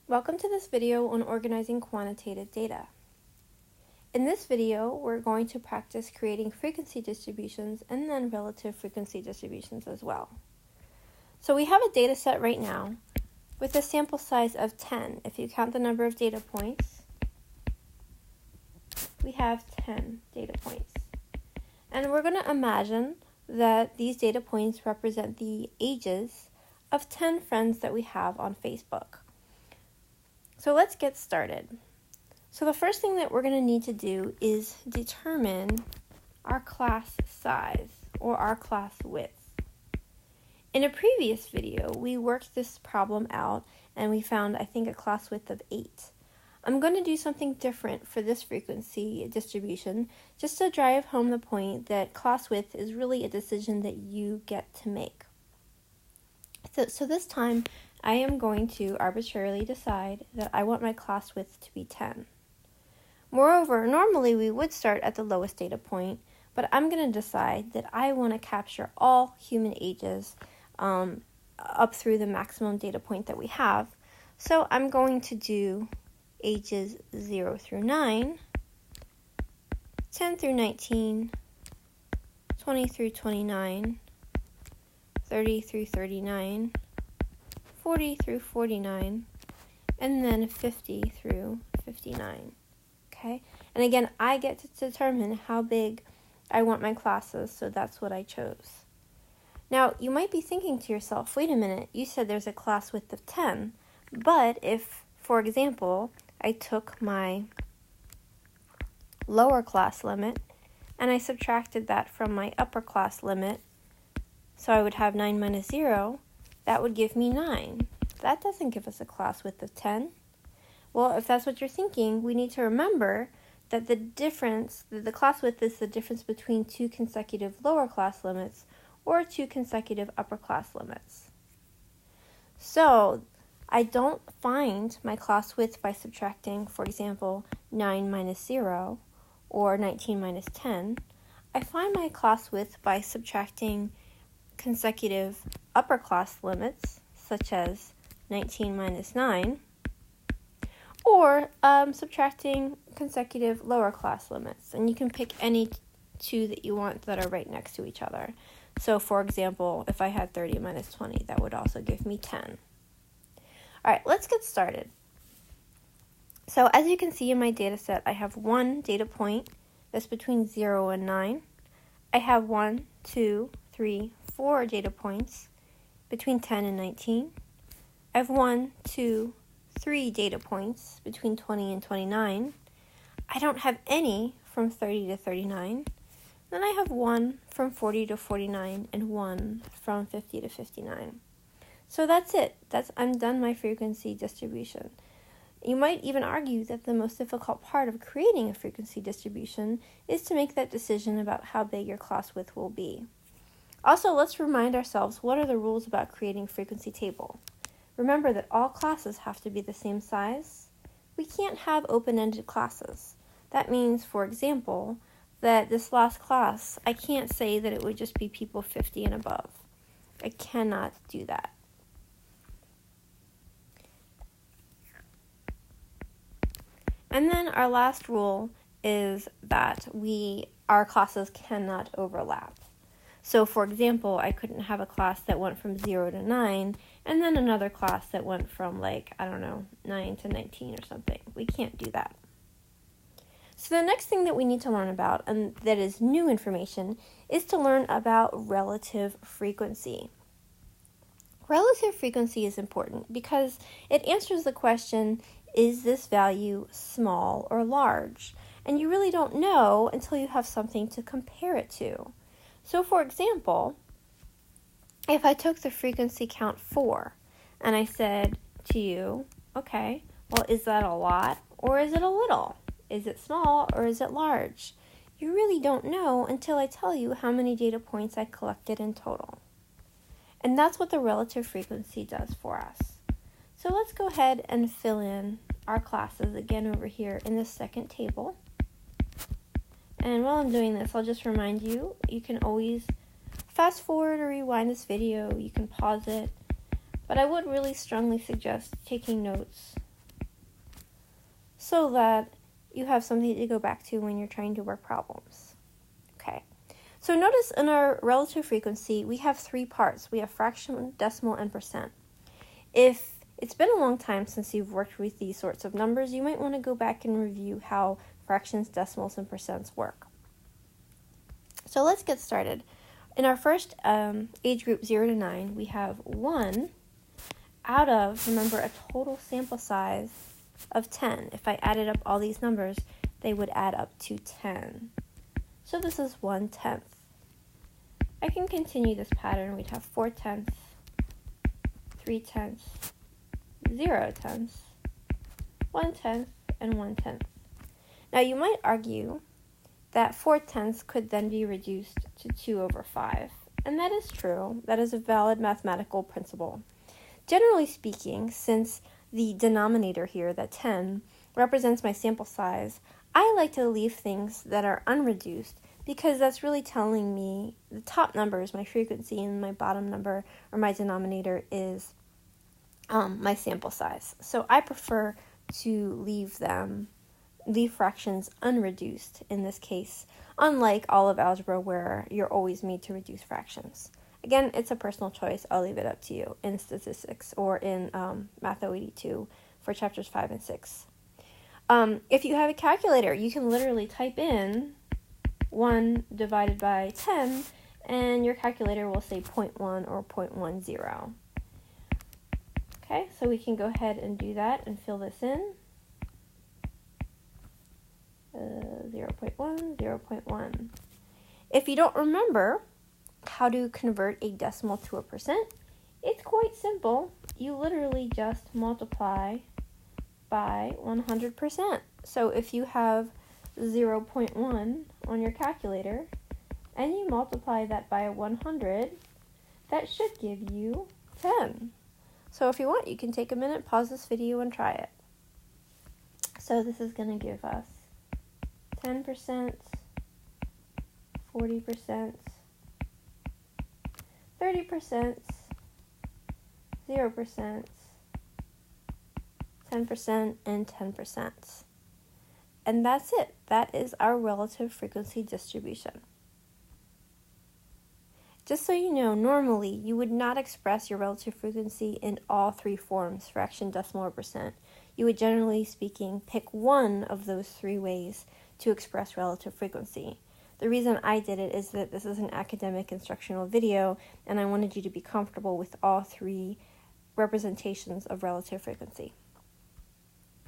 Welcome to this video on organizing quantitative data. In this video, we're going to practice creating frequency distributions and then relative frequency distributions as well. So we have a data set right now with a sample size of 10. If you count the number of data points, we have 10 data points. And we're going to imagine that these data points represent the ages of 10 friends that we have on Facebook. So let's get started. So the first thing that we're going to need to do is determine our class size or our class width. In a previous video, we worked this problem out and we found, I think, a class width of 8. I'm going to do something different for this frequency distribution just to drive home the point that class width is really a decision that you get to make. So this time, I am going to arbitrarily decide that I want my class width to be 10. Moreover, normally we would start at the lowest data point, but I'm going to decide that I want to capture all human ages up through the maximum data point that we have. So I'm going to do ages 0 through 9, 10 through 19, 20 through 29, 30 through 39, 40 through 49, and then 50 through 59. Okay? And again, I get to determine how big I want my classes, so that's what I chose. Now, you might be thinking to yourself, wait a minute, you said there's a class width of 10, but if, for example, I took my lower class limit and I subtracted that from my upper class limit, so I would have 9 minus 0, that would give me 9. That doesn't give us a class width of 10. Well, if that's what you're thinking, we need to remember that the class width is the difference between two consecutive lower class limits or two consecutive upper class limits. So I don't find my class width by subtracting, for example, 9 minus 0 or 19 minus 10. I find my class width by subtracting consecutive upper class limits, such as 19 minus 9, or subtracting consecutive lower class limits. And you can pick any two that you want that are right next to each other. So, for example, if I had 30 minus 20, that would also give me 10. All right, let's get started. So, as you can see in my data set, I have one data point that's between 0 and 9. I have 1, 2, 3, 4 data points between 10 and 19. I have 1, 2, 3 data points between 20 and 29. I don't have any from 30 to 39. Then I have 1 from 40 to 49 and 1 from 50 to 59. So that's it. I'm done my frequency distribution. You might even argue that the most difficult part of creating a frequency distribution is to make that decision about how big your class width will be. Also, let's remind ourselves, what are the rules about creating a frequency table? Remember that all classes have to be the same size. We can't have open-ended classes. That means, for example, that this last class, I can't say that it would just be people 50 and above. I cannot do that. And then our last rule is that our classes cannot overlap. So, for example, I couldn't have a class that went from 0 to 9, and then another class that went from, 9 to 19 or something. We can't do that. So the next thing that we need to learn about, and that is new information, is to learn about relative frequency. Relative frequency is important because it answers the question, is this value small or large? And you really don't know until you have something to compare it to. So, for example, if I took the frequency count 4 and I said to you, okay, well, is that a lot or is it a little? Is it small or is it large? You really don't know until I tell you how many data points I collected in total. And that's what the relative frequency does for us. So let's go ahead and fill in our classes again over here in the second table. And while I'm doing this, I'll just remind you, you can always fast forward or rewind this video. You can pause it. But I would really strongly suggest taking notes so that you have something to go back to when you're trying to work problems. Okay, so notice in our relative frequency, we have three parts. We have fraction, decimal, and percent. If it's been a long time since you've worked with these sorts of numbers, you might want to go back and review how fractions, decimals, and percents work. So let's get started. In our first age group 0 to 9, we have 1 out of, remember, a total sample size of 10. If I added up all these numbers, they would add up to 10. So this is 1/10. I can continue this pattern. We'd have 4/10, 3/10, 0/10, 1/10, and 1/10. Now you might argue that 4/10 could then be reduced to 2/5. And that is true. That is a valid mathematical principle. Generally speaking, since the denominator here, that 10, represents my sample size, I like to leave things that are unreduced because that's really telling me the top number is my frequency and my bottom number, or my denominator, is my sample size. So I prefer to leave fractions unreduced in this case, unlike all of algebra where you're always made to reduce fractions. Again, it's a personal choice. I'll leave it up to you in statistics or in Math 082 for chapters 5 and 6. If you have a calculator, you can literally type in 1 divided by 10, and your calculator will say 0.1 or 0.10. Okay, so we can go ahead and do that and fill this in. 0.1, 0.1. If you don't remember how to convert a decimal to a percent, it's quite simple. You literally just multiply by 100%. So if you have 0.1 on your calculator and you multiply that by 100, that should give you 10. So if you want, you can take a minute, pause this video, and try it. So this is going to give us 10%, 40%, 30%, 0%, 10%, and 10%. And that's it. That is our relative frequency distribution. Just so you know, normally you would not express your relative frequency in all three forms, fraction, decimal, or percent. You would, generally speaking, pick one of those three ways to express relative frequency. The reason I did it is that this is an academic instructional video, and I wanted you to be comfortable with all three representations of relative frequency.